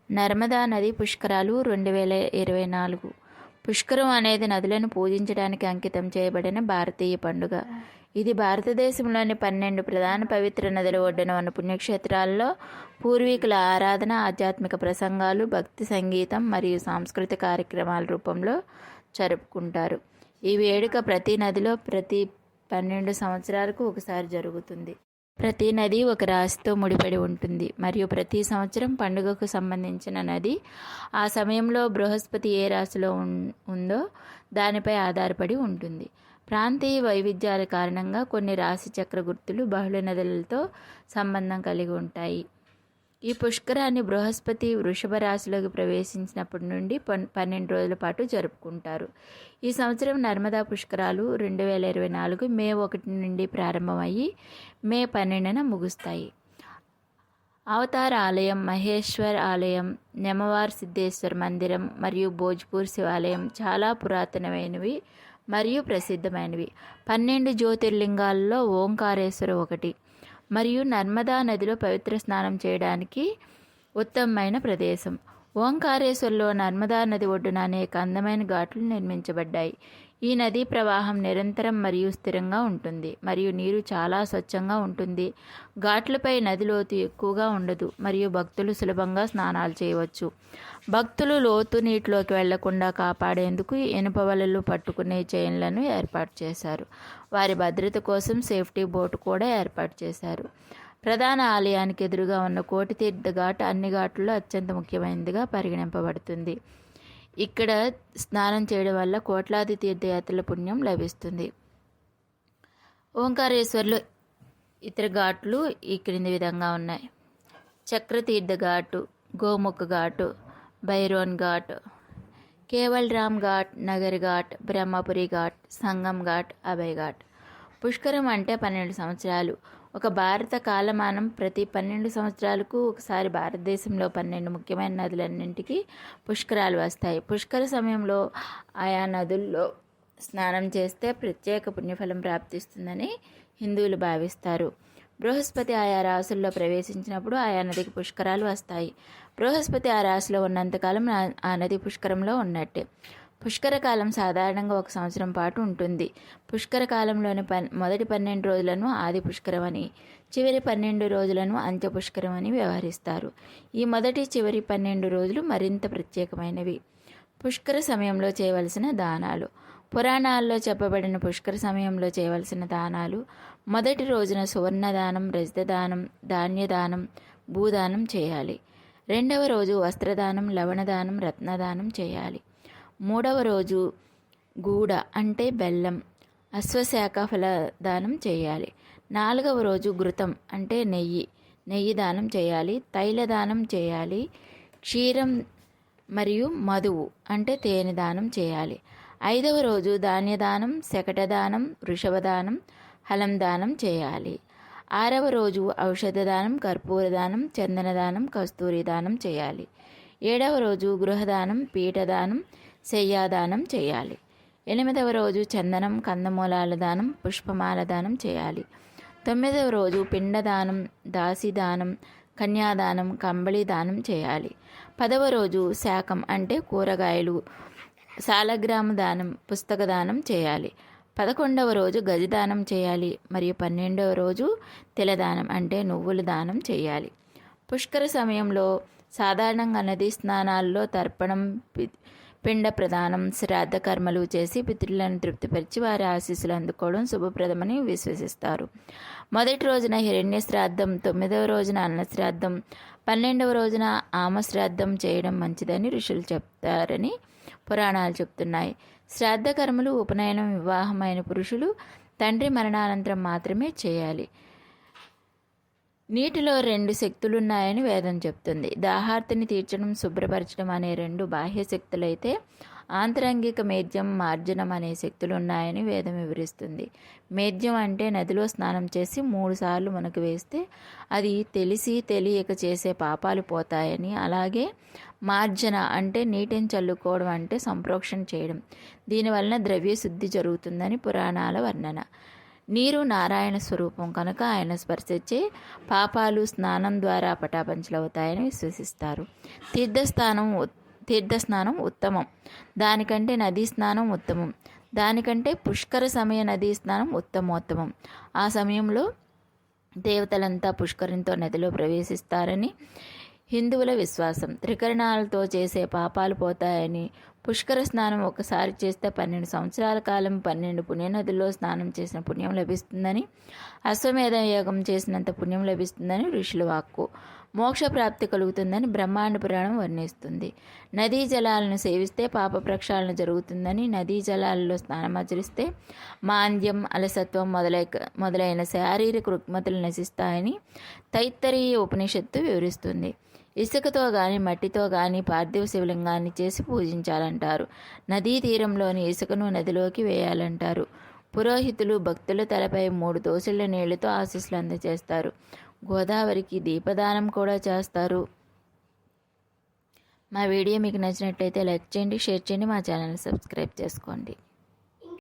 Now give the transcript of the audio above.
నర్మదా నది పుష్కరాలు 2024. పుష్కరం అనేది నదులను పూజించడానికి అంకితం చేయబడిన భారతీయ పండుగ. ఇది భారతదేశంలోని 12 ప్రధాన పవిత్ర నదుల ఒడ్డున ఉన్న పుణ్యక్షేత్రాల్లో పూర్వీకుల ఆరాధన, ఆధ్యాత్మిక ప్రసంగాలు, భక్తి సంగీతం మరియు సాంస్కృతిక కార్యక్రమాల రూపంలో జరుపుకుంటారు. ఈ వేడుక ప్రతి నదిలో ప్రతి 12 సంవత్సరాలకు ఒకసారి జరుగుతుంది. ప్రతి నది ఒక రాశితో ముడిపడి ఉంటుంది మరియు ప్రతి సంవత్సరం పండుగకు సంబంధించిన నది ఆ సమయంలో బృహస్పతి ఏ రాశిలో ఉందో దానిపై ఆధారపడి ఉంటుంది. ప్రాంతీయ వైవిధ్యాల కారణంగా కొన్ని రాశి చక్ర గుర్తులు బహుళ నదులతో సంబంధం కలిగి ఉంటాయి. ఈ పుష్కరాన్ని బృహస్పతి వృషభ రాశిలోకి ప్రవేశించినప్పటి నుండి 12 రోజుల పాటు జరుపుకుంటారు. ఈ సంవత్సరం నర్మదా పుష్కరాలు 2024 మే 1 నుండి ప్రారంభమయ్యి మే 12న ముగుస్తాయి. అవతార ఆలయం, మహేశ్వర్ ఆలయం, నెమవార్ సిద్ధేశ్వర్ మందిరం మరియు భోజ్పూర్ శివాలయం చాలా పురాతనమైనవి మరియు ప్రసిద్ధమైనవి. 12 జ్యోతిర్లింగాల్లో ఓంకారేశ్వర ఒకటి మరియు నర్మదా నదిలో పవిత్ర స్నానం చేయడానికి ఉత్తమమైన ప్రదేశం. ఓంకారేశ్వర్లో నర్మదా నది ఒడ్డున అనేక అందమైన ఘాట్లు నిర్మించబడ్డాయి. ఈ నదీ ప్రవాహం నిరంతరం మరియు స్థిరంగా ఉంటుంది మరియు నీరు చాలా స్వచ్ఛంగా ఉంటుంది. ఘాట్లపై నది లోతు ఎక్కువగా ఉండదు మరియు భక్తులు సులభంగా స్నానాలు చేయవచ్చు. భక్తులు లోతు నీటిలోకి వెళ్లకుండా కాపాడేందుకు ఇనుప వలలు పట్టుకునే చైన్లను ఏర్పాటు చేశారు. వారి భద్రత కోసం సేఫ్టీ బోట్ కూడా ఏర్పాటు చేశారు. ప్రధాన ఆలయానికి ఎదురుగా ఉన్న కోటి తీర్థ ఘాట్ అన్ని ఘాట్లలో అత్యంత ముఖ్యమైనదిగా పరిగణింపబడుతుంది. ఇక్కడ స్నానం చేయడం వల్ల కోట్లాది తీర్థయాత్రల పుణ్యం లభిస్తుంది. ఓంకారేశ్వర్లో ఇతర ఘాట్లు ఈ క్రింది విధంగా ఉన్నాయి: చక్రతీర్థ ఘాటు, గోముఖ ఘాటు, భైరోన్ ఘాట్, కేవల్ రామ్ ఘాట్, నగర్ ఘాట్, బ్రహ్మపురి ఘాట్, సంగం ఘాట్, అభయ్ ఘాట్. పుష్కరం అంటే 12 సంవత్సరాలు. ఒక భారత కాలమానం ప్రతి 12 సంవత్సరాలకు ఒకసారి భారతదేశంలో 12 ముఖ్యమైన నదులన్నింటికి పుష్కరాలు వస్తాయి. పుష్కర సమయంలో ఆయా నదుల్లో స్నానం చేస్తే ప్రత్యేక పుణ్యఫలం ప్రాప్తిస్తుందని హిందువులు భావిస్తారు. బృహస్పతి ఆయా రాశుల్లో ప్రవేశించినప్పుడు ఆయా నదికి పుష్కరాలు వస్తాయి. బృహస్పతి ఆ రాశిలో ఉన్నంతకాలం ఆ నది పుష్కరంలో ఉన్నట్టే. పుష్కర కాలం సాధారణంగా 1 సంవత్సరం పాటు ఉంటుంది. పుష్కర కాలంలోని మొదటి 12 రోజులను ఆది పుష్కరం అని, చివరి 12 రోజులను అంత్య పుష్కరం అని వ్యవహరిస్తారు. ఈ మొదటి, చివరి 12 రోజులు మరింత ప్రత్యేకమైనవి. పుష్కర సమయంలో చేయవలసిన దానాలు. పురాణాల్లో చెప్పబడిన పుష్కర సమయంలో చేయవలసిన దానాలు: మొదటి రోజున సువర్ణదానం, రజతదానం, ధాన్యదానం, భూదానం చేయాలి. రెండవ రోజు వస్త్రదానం, లవణదానం, రత్నదానం చేయాలి. మూడవ రోజు గూడ అంటే బెల్లం, అశ్వశాఖ ఫల దానం చేయాలి. నాలుగవ రోజు ఘృతం అంటే నెయ్యి దానం చేయాలి. తైలదానం చేయాలి. క్షీరం మరియు మధువు అంటే తేనె దానం చేయాలి. ఐదవ రోజు ధాన్యదానం, శకటదానం, వృషభదానం, హలం దానం చేయాలి. ఆరవ రోజు ఔషధదానం, కర్పూరదానం, చందనదానం, కస్తూరి దానం చేయాలి. ఏడవ రోజు గృహదానం, పీఠదానం, శయ్యాదానం చేయాలి. 8వ రోజు చందనం, కందమూలాల దానం, పుష్పమాల దానం చేయాలి. 9వ రోజు పిండదానం, దాసిదానం, కన్యాదానం, కంబళి దానం చేయాలి. 10వ రోజు శాకం అంటే కూరగాయలు, సాలగ్రామ దానం, పుస్తక దానం చేయాలి. 11వ రోజు గజదానం చేయాలి మరియు 12వ రోజు తిలదానం అంటే నువ్వుల దానం చేయాలి. పుష్కర సమయంలో సాధారణంగా నదీ స్నానాల్లో తర్పణం, పిండ ప్రదానం, శ్రాద్ధ కర్మలు చేసి పితృలను తృప్తిపరిచి వారి ఆశీస్సులు అందుకోవడం శుభప్రదమని విశ్వసిస్తారు. మొదటి రోజున హిరణ్య శ్రాద్ధం, 9వ రోజున అన్నశ్రాద్ధం, 12వ రోజున ఆమశ్రాద్ధం చేయడం మంచిదని ఋషులు చెప్తారని పురాణాలు చెప్తున్నాయి. శ్రాద్ధ కర్మలు ఉపనయనం, వివాహమైన పురుషులు తండ్రి మరణానంతరం మాత్రమే చేయాలి. నీటిలో 2 శక్తులున్నాయని వేదం చెప్తుంది. దాహార్తిని తీర్చడం, శుభ్రపరచడం అనే 2 బాహ్య శక్తులైతే ఆంతరంగిక మేధ్యం, మార్జనం అనే శక్తులున్నాయని వేదం వివరిస్తుంది. మేధ్యం అంటే నదిలో స్నానం చేసి 3 సార్లు మునక వేస్తే అది తెలిసి తెలియక చేసే పాపాలు పోతాయని, అలాగే మార్జన అంటే నీటిని చల్లుకోవడం అంటే సంప్రోక్షణ చేయడం, దీనివలన ద్రవ్య శుద్ధి జరుగుతుందని పురాణాల వర్ణన. నీరు నారాయణ స్వరూపం కనుక ఆయన స్పర్శించే పాపాలు స్నానం ద్వారా పటాపంచలవుతాయని విశ్వసిస్తారు. తీర్థస్నానం ఉత్తమం. దానికంటే నదీ స్నానం ఉత్తమం. దానికంటే పుష్కర సమయ నదీ స్నానం ఉత్తమోత్తమం. ఆ సమయంలో దేవతలంతా పుష్కరంతో నదిలో ప్రవేశిస్తారని హిందువుల విశ్వాసం. త్రికరణాలతో చేసే పాపాలు పోతాయని, పుష్కర స్నానం ఒకసారి చేస్తే 12 సంవత్సరాల కాలం 12 పుణ్యనదుల్లో స్నానం చేసిన పుణ్యం లభిస్తుందని, అశ్వమేధ యాగం చేసినంత పుణ్యం లభిస్తుందని ఋషుల వాక్కు. మోక్ష ప్రాప్తి కలుగుతుందని బ్రహ్మాండ పురాణం వర్ణిస్తుంది. నదీ జలాలను సేవిస్తే పాప ప్రక్షాళన జరుగుతుందని, నదీ జలాలలో స్నానమాచరిస్తే మాంద్యం, అలసత్వం మొదలైన శారీరక రుగ్మతలు నశిస్తాయని తైత్తరీయ ఉపనిషత్తు వివరిస్తుంది. ఇసుకతో గాని మట్టితో గాని పార్థివ శివలింగాన్ని చేసి పూజించాలంటారు. నదీ తీరంలోని ఇసుకను నదిలోకి వేయాలంటారు. పురోహితులు భక్తుల తలపై 3 దోసెళ్ల నీళ్లతో ఆశీస్సులు అందజేస్తారు. గోదావరికి దీపదానం కూడా చేస్తారు. మా వీడియో మీకు నచ్చినట్లయితే లైక్ చేయండి, షేర్ చేయండి, మా ఛానల్ని సబ్స్క్రైబ్ చేసుకోండి.